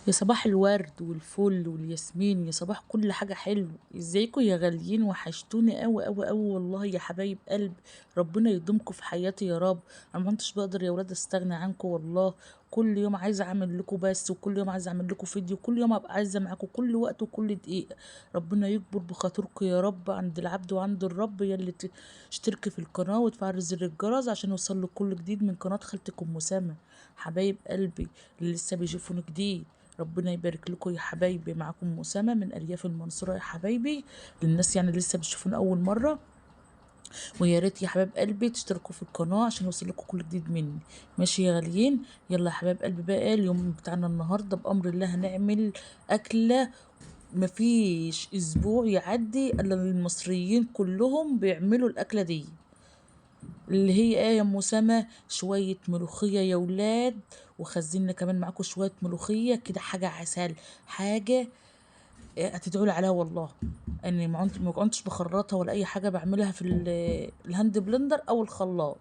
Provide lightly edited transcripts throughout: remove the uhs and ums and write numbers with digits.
يا صباح الورد والفل والياسمين، يا صباح كل حاجة حلو. ازيكم يا غاليين؟ وحشتوني قوي قوي قوي والله يا حبايب قلب. ربنا يدومكم في حياتي يا رب. انا ما كنتش بقدر يا ولاد استغنى عنكم والله. كل يوم عايزه اعمل لكم بس، وكل يوم عايزه اعمل لكم فيديو، كل يوم ابقى عايزه معاكم كل وقت وكل دقيقه. ربنا يكبر بخاطركم يا رب عند العبد وعند الرب. يا اللي تشتركي في القناه وتفعل زر الجرس عشان يوصل كل جديد من قناه خالتكم مسامة. حبايب قلبي اللي لسه بيشوفوني جديد، ربنا يبارك لكم يا حبايبي. معاكم مسامة من أرياف المنصورة يا حبايبي، للناس يعني لسه بتشوفونا أول مرة. ويا ريت يا حبايب قلبي تشتركوا في القناة عشان يوصل لكم كل جديد مني. ماشي يا غاليين؟ يلا يا حبايب قلبي، بقى اليوم بتاعنا النهاردة بأمر الله هنعمل أكلة مفيش أسبوع يعدي إلا المصريين كلهم بيعملوا الأكلة دي، اللي هي ايه يا ام اسامه؟ شويه ملوخيه يا ولاد، وخزلنا كمان معاكم شويه ملوخيه كده، حاجه عسل، حاجه هتدعوا لي عليها والله. اني ما كنتش بخرطها ولا اي حاجه، بعملها في الهاند بلندر او الخلاط.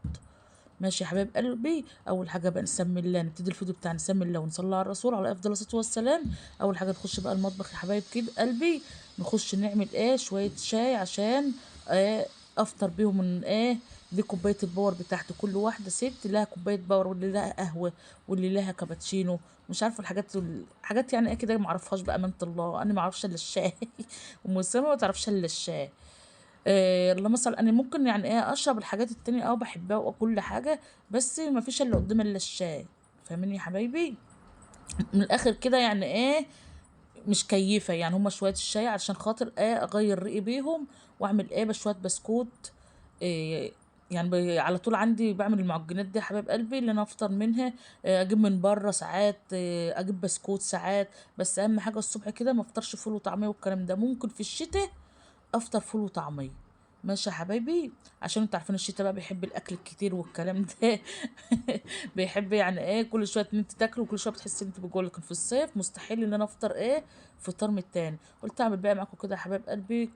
ماشي يا حبايب قلبي، اول حاجه بقى نسمي الله، نبتدي الفيديو بتاعنا نسمي الله ونصلي على الرسول على افضل الصلاه والسلام. اول حاجه نخش بقى المطبخ يا حبايب كده قلبي، نخش نعمل ايه شويه شاي عشان آه افطر بيهم من ايه. دي كوبايه الباور بتاعتي، كل واحده ست لها كوبايه باور، واللي لها قهوه واللي لها كابتشينو. مش عارفه الحاجات يعني ايه كده، ما اعرفهاش بامانه الله، انا ما اعرفش الا الشاي ام اسامه ما تعرفش الا الشاي. اللهم صل. انا ممكن يعني ايه اشرب الحاجات التانية، بحبها وكل حاجه، بس ما فيش الا قدام الا الشاي. فاهمين يا حبايبي؟ من الاخر كده يعني ايه، مش كيفه يعني هما شويه الشاي عشان خاطر اغير رأيي بيهم، واعمل بشويه بسكوت. إيه يعني على طول عندي بعمل المعجنات دي يا حبايب قلبي اللي انا افطر منها. اجيب من بره ساعات، اجيب بسكوت ساعات، بس اهم حاجه الصبح كده ما افطرش فول وطعميه والكلام ده. ممكن في الشتاء افطر فول وطعميه. ماشي يا حبايبي؟ عشان انتوا عارفين الشتا بقى بيحب الاكل الكتير والكلام ده بيحب يعني كل شويه ان انت تاكل وكل شويه بتحس ان انت بجوع، لكن في الصيف مستحيل ان انا افطر فطار من التاني. قلت اعمل بقى معاكم كده يا حبايب قلبي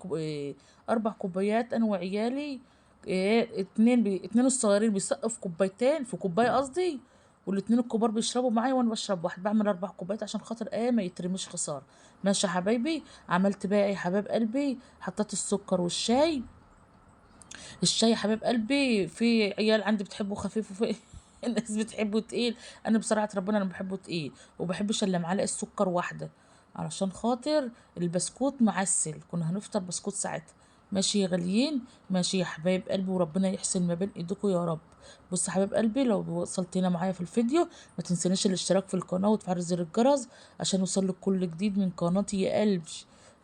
4 كوبايات انا وعيالي. اتنين الصغيرين بيسقوا في كوبايتين، في كوبايه قصدي، والاتنين الكبار بيشربوا معايا وانا بشرب واحد. بعمل 4 كوبايات عشان خاطر ما يترميش خساره. ماشي يا حبايبي؟ عملت بقى يا حبايب قلبي، حطيت السكر والشاي. الشاي يا حبيب قلبي في عيال عندي بتحبه خفيف، وفي الناس بتحبه تقيل. انا بصراحه ربنا انا بحبه تقيل، وبحبش الا معلقه سكر واحده، علشان خاطر البسكوت معسل، كنا هنفطر بسكوت ساعتها. ماشي يا غاليين؟ ماشي يا حبايب قلبي، وربنا يحسن ما بين ايديكم يا رب. بص يا حبايب قلبي، لو وصلت هنا معايا في الفيديو ما تنسانيش الاشتراك في القناه وتفعل زر الجرس عشان يوصلك كل جديد من قناتي يا قلبي.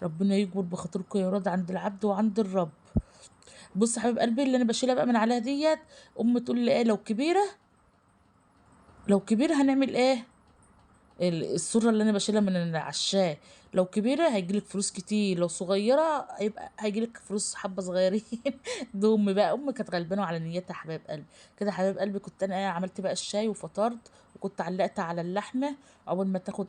ربنا يكبر بخاطركم يا رب عند العبد وعند الرب. بص يا حبيب قلبي، اللي انا بشيلها بقى من عليها ديت، امي تقول لي لو كبيره، لو كبيره هنعمل السره اللي انا بشيلها من العشاء، لو كبيره هيجيلك فلوس كتير، لو صغيره هيبقى هيجيلك فلوس حبه صغيرين دي امي بقى، امي كانت غلبانه على نيتها يا حبايب قلبي. كده يا حبايب قلبي، كنت انا عملت بقى الشاي وفطرت، وكنت علقت على اللحمه عقبال ما تاخد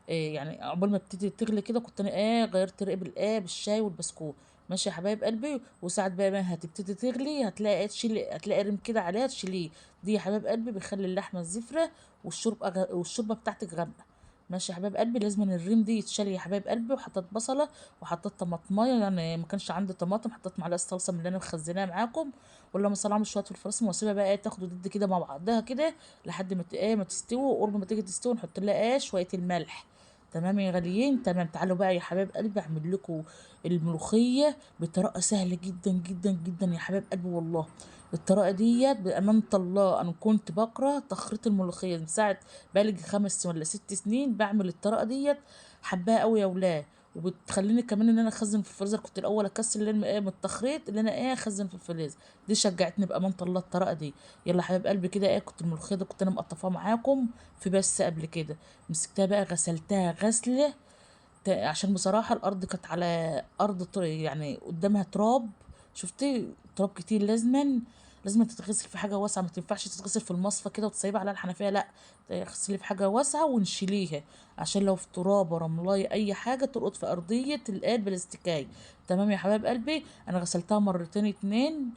يعني عقبال ما بتبتدي تغلي كده، كنت انا غيرت رقب بالشاي والبسكوت. ماشي يا حبايب قلبي؟ وساعة بقى ما هتبتدي تغلي هتلاقي تشيلي، هتلاقي رم كده عليها تشيليه. دي يا حبايب قلبي بيخلي اللحمه الزفره والشوربه بتاعتك غامقه. ماشي يا حبايب قلبي؟ لازم الريم دي يتشال يا حبايب قلبي. وحطيت بصله وحطيت طماطمايه، يعني ما كانش عندي طماطم، حطيت معلقه صلصه من اللي انا مخزناها معاكم. ولما صلعت شويه في الفرن واسيبها بقى تاخد ودي كده مع بعضها كده لحد ما ما تستوي. وقرب ما تيجي تستوي نحط لها شويه الملح. تمام يا غاليين؟ تمام. تعالوا بقى يا حبايب قلبي اعمل لكم الملوخيه بطريقه سهله جدا جدا جدا يا حبايب قلبي والله. الطريقه ديت بامانه الله انا كنت بقرا تخريط الملوخيه من ساعه، بقالي 5 ولا 6 سنين بعمل الطريقه ديت. حباها قوي يا ولاد، وبتخليني كمان ان انا اخزن في الفريزر. كنت الاول اكسل من التخريط اللي انا اخزن في الفريزر. دي شجعتني بامانه الله الطريقه دي. يلا حبايب قلبي كده كنت الملوخيه دي كنت انا مقطفاها معاكم في بس قبل كده. مسكتها بقى غسلتها غسله، عشان بصراحة الأرض كانت على أرض يعني قدامها تراب. شفتي تراب كتير، لازما تتغسل في حاجة واسعة، ما تنفعش تتغسل في المصفى كده وتسيبها على الحنفية، لا، تغسلي في حاجة واسعة ونشيليها عشان لو في تراب رملاية أي حاجة تلقط في أرضية البلاستيكية. تمام يا حبايب قلبي؟ أنا غسلتها مرتين اتنين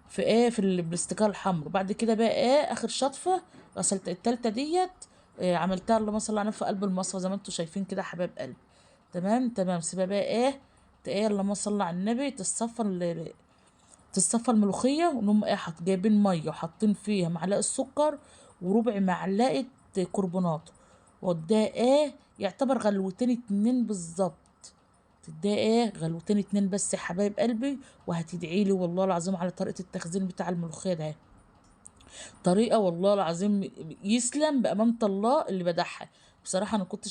في في البلاستيكية الحمر. بعد كده بقى آخر شطفة غسلت التالتة ديت عملتها اللهم صل على النبي في قلب المصفى زي ما انتوا شايفين كده يا حبايب قلبي. تمام سيبها بقى ايه اللهم صل على النبي تصفى الملوخية، ونقوم جايبين مية وحاطين فيها معلقة سكر وربع معلقة كربونات، وده يعتبر غلوتين اتنين بالظبط. تديها غلوتين اتنين بس يا حبايب قلبي، وهتدعيلي والله العظيم على طريقة التخزين بتاع الملوخية ده. طريقة والله العظيم يسلم بأمانة الله اللي بدعها. بصراحة أنا كنت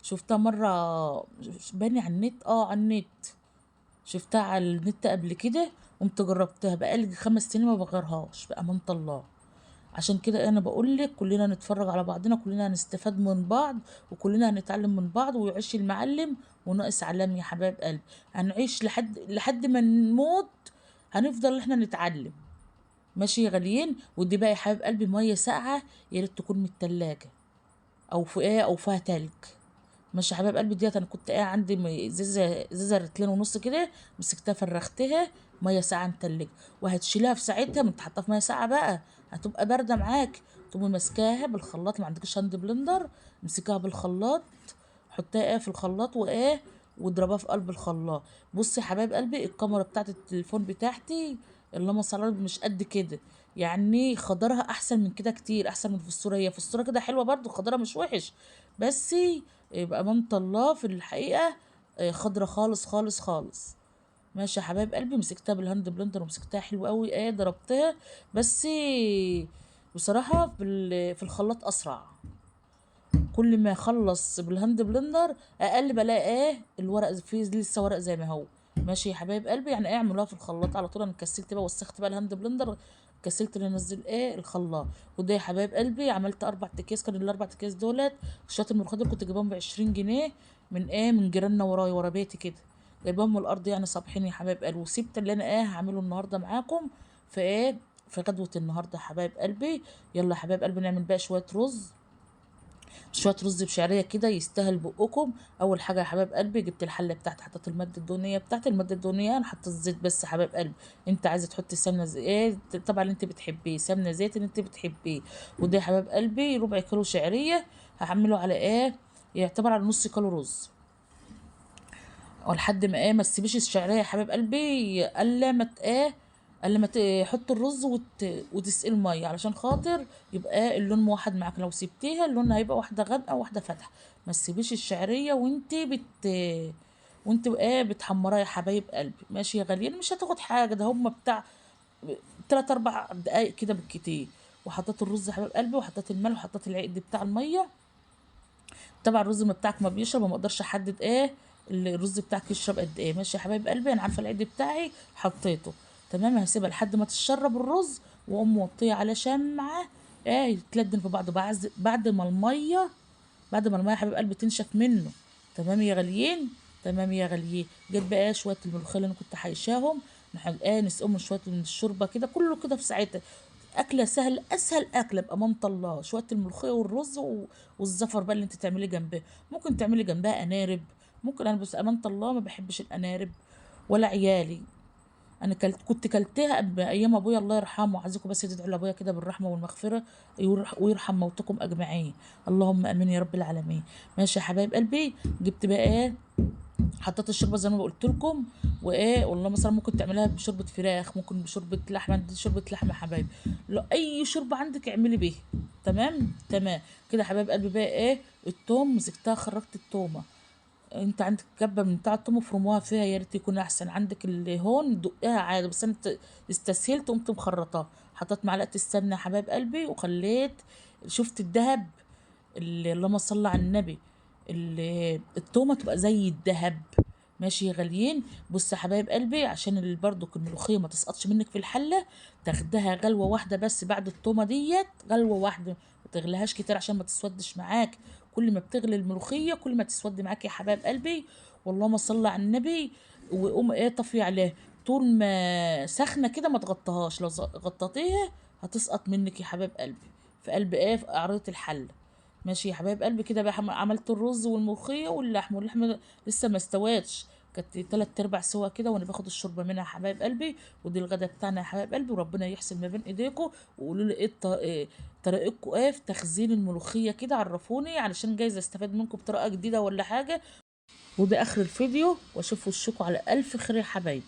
شفتها مرة باني على النت، على النت شفتها على النت قبل كده، قمت جربتها بقالي 5 سنين ما بغيرهاش بأمانة الله. عشان كده انا بقولك كلنا نتفرج على بعضنا، كلنا هنستفاد من بعض، وكلنا هنتعلم من بعض، ويعيش المعلم وناقص علام يا حبايب قلبي. هنعيش لحد ما نموت، هنفضل احنا نتعلم. ماشي يا غاليين. ودي بقى يا حبايب قلبي ميه ساقعه، يا ريت تكون من التلاجة او في او فيها تلج. ماشي يا حبايب قلبي. ديت انا كنت عندي ازازه رتلين ونص كده، مسكتها فرختها ميه ساقعه متلجه، وهتشيلها في ساعتها من تحطها في ميه ساقعه بقى، هتبقى بارده معاك. تقومي ماسكاها بالخلاط، ما عندكش هاند بلندر امسكيها بالخلاط، حطيها في الخلاط واضربها في قلب الخلاط. بصي يا حبايب قلبي، الكاميرا بتاعت التليفون بتاعتي اللهم صل على النبي مش قد كده، يعني خضرها احسن من كده كتير، احسن من في الصوره. هي في الصوره كده حلوه برضو، خضرها مش وحش، بس بأمانة الله في الحقيقة خضرة خالص خالص خالص. ماشي يا حبايب قلبي. مسكتها بالهاند بلندر ومسكتها حلو قوي، ضربتها. بس بصراحة في الخلاط أسرع. كل ما اخلص بالهاند بلندر اقل بلاقي الورق فيه لسه ورق زي ما هو. ماشي يا حبايب قلبي. يعني اعملوها في الخلاط على طول. انا كسلت بقى، وسخت بقى الهاند بلندر، كسلت اللي انزل الخلاط. وده يا حبايب قلبي عملت 4 اكياس. كان ال4 اكياس دولت شويه الملوخيه دول كنت جايبهم ب20 جنيه من من جيراننا ورايا ورا بيتي كده، جايبهم من الارض يعني صابحين يا حبايب قلبي. وسبت اللي انا هعمله النهارده معاكم في في غدوه النهارده يا حبايب قلبي. يلا يا حبايب قلبي نعمل بقى شويه رز بشعريه كده يستاهل بقكم. اول حاجه يا حبايب قلبي جبت الحله بتاعتي، حطيت الماده الدهنيه بتاعتي. الماده الدهنيه انا حطيت الزيت بس يا حبايب قلبي. انت عايزه تحطي سمنه طبعا اللي انت بتحبيه، سمنه زيت اللي انت بتحبيه. وده يا حبايب قلبي ربع كيلو شعريه هعمله على يعتبر على نص كيلو رز. ولحد ما ما تسيبيش الشعريه يا حبايب قلبي الا ما الا ما تحط الرز وتسقي الميه علشان خاطر يبقى اللون موحد معاك. لو سبتيها اللون هيبقى واحده غامقه وواحده فاتحه. ما تسيبيش الشعريه وانت بتحمرها يا حبايب قلبي. ماشي يا غاليين. مش هتاخد حاجه، ده هم بتاع 3 4 دقايق كده بالكتير. وحطيت الرز يا حبايب قلبي، وحطيت الملح، وحطيت العقد بتاع الميه. طبعا الرز ما بتاعك ما بيشرب، وما اقدرش احدد الرز بتاعك يشرب قد ايه. ماشي يا حبايب قلبي. انا عارفه العد بتاعي حطيته. تمام. هسيبها لحد ما تشرب الرز، واقوم موطيه على شمعه يتلدن في بعضه. بعد ما الميه يا حبايب قلبي تنشف منه. تمام يا غاليين. تمام يا غاليين. جيت بقى شويه الملوخيه اللي انا كنت حايشاهم نسقهم من شويه من الشوربه كده، كله كده في ساعتها. اكله سهل، اسهل اكله بامانه الله. شويه الملوخيه والرز والزفر بقى اللي انت تعملي جنبها. ممكن تعملي جنبها انارب، ممكن. انا بس امانه الله ما بحبش الانارب ولا عيالي. انا كنت كلتها بايام ابويا الله يرحمه. عايزكم بس تدعوا لابويا كده بالرحمه والمغفره، ويرحم موتكم اجمعين. اللهم امين يا رب العالمين. ماشي يا حبايب قلبي. جبت بقى حطيت الشوربه زي ما قلت لكم. والله مثلا ممكن تعملها بشوربه فراخ، ممكن بشوربه لحمه. دي شوربه لحمه يا حبايبي. لو اي شوربه عندك اعملي بيها. تمام كده يا حبايب قلبي. بقى التوم مسكتها خرجت التومه. انت عندك كبه من بتاع التوم افرموها فيها، يا ريت يكون احسن. عندك اللي هون دقها عادي، بس انا استسهلت قمت مخرطاها. حطيت معلقه السمنه يا حبايب قلبي، وخليت شفت الدهب اللي اللهم صل على النبي، اللي التومه تبقى زي الدهب. ماشي يا غاليين. بص يا حبايب قلبي، عشان برضو الملوخيه ما تسقطش منك في الحله، تاخدها غلوه واحده بس بعد التومه ديت، غلوه واحده، ما تغليهاش كتير عشان ما تسودش معاك. كل ما بتغلي الملوخيه كل ما تسود معاك يا حبايب قلبي. واللهم صل على النبي. وقوم طفي عليها طول ما سخنه كده، ما تغطيهاش. لو غطيتيها هتسقط منك يا حبايب قلبي في قلب في قعريه الحله. ماشي يا حبايب قلبي. كده بقى عملت الرز والملوخيه واللحم لسه ما استوتش. كانت 3/4 سوا كده، وانا باخد الشوربه منها يا حبايب قلبي. ودي الغدا بتاعنا يا حبايب قلبي، وربنا يحسن ما بين ايديكم. وقولوا لي إيه طريقتكم ايه في تخزين الملوخيه كده، عرفوني علشان جايزه استفاد منكم بطريقه جديده ولا حاجه. وده اخر الفيديو، واشوف وشكم على الف خير يا حبايبي.